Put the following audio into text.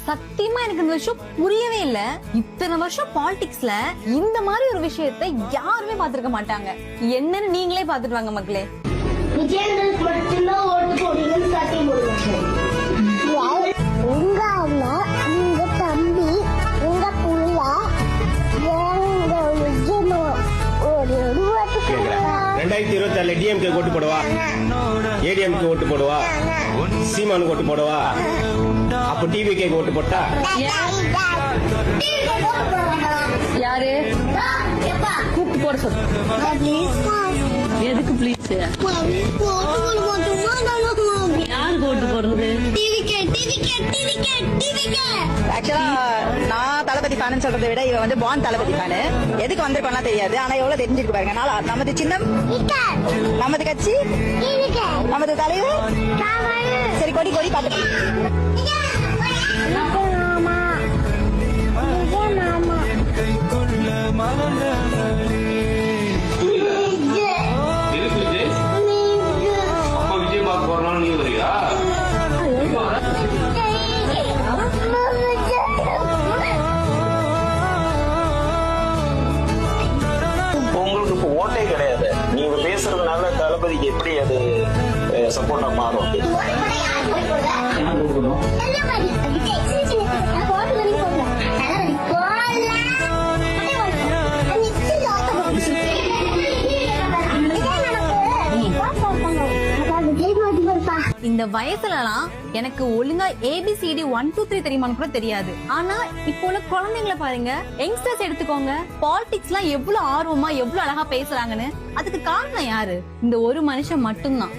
சத்தியமா எனக்கு இந்த விஷயம் புரியவே இல்ல. இத்தனை வருஷம் பாலிடிக்ஸ்ல இந்த மாதிரி ஒரு விஷயத்தை யாருமே பாத்துருக்க மாட்டாங்க. என்னன்னு நீங்களே பாத்துட்டு வாங்க மக்களே. விஜயேந்திரனுக்கு மட்டும்தான் ஓட்டு போடுவீங்கன்னு சத்தியம் போடுவாங்க. உங்க அம்மா, உங்க தம்பி, உங்க புள்ள, எங்க விஜயனோ ஒரு ஓட்டு போடுவா. 2024 டிஎம்கே ஓட்டு போடுவா, ஏடிஎம்கே ஓட்டு போடுவா, சீமானுக்கு ஓட்டு போடுவா, அப்ப டிவிகே ஓட்டு போட்டா யாரு கூப்பிட்டு போட சொல்லு. எதுக்கு ப்ளீஸ்? யாருக்கு ஓட்டு போடுறது? ஆக்சுவலா நான் தளபதி ஃபேன் சொல்றதை விட இவ வந்து பான் தளபதி ஃபேன். எதுக்கு வந்திருக்கோம்னா தெரியாது, ஆனா எவ்வளவு தெரிஞ்சிருக்கு பாருங்க. நமது சின்னம், நமது கட்சி, நமது தலைவர். சரி கொடி கொடி பாத்து உங்களுக்கு இப்ப ஓட்டே கிடையாது. நீங்க பேசுறதுனால தளபதிக்கு எப்படி அது சப்போர்ட்டா மாறும்? இந்த வயசுலலாம் எனக்கு ஒழுங்கா ABCD 1 2 3 தெரியுமான்னு கூட தெரியாது. ஆனா இப்போ உள்ள குழந்தைங்களை பாருங்க, யங்ஸ்டர்ஸ் எடுத்துக்கோங்க, பாலிடிக்ஸ்லாம் எவ்வளவு ஆர்வமா எவ்வளவு அழகா பேசுறாங்கன்னு. அதுக்கு காரணம் யாரு? இந்த ஒரு மனுஷன் மட்டும்தான்.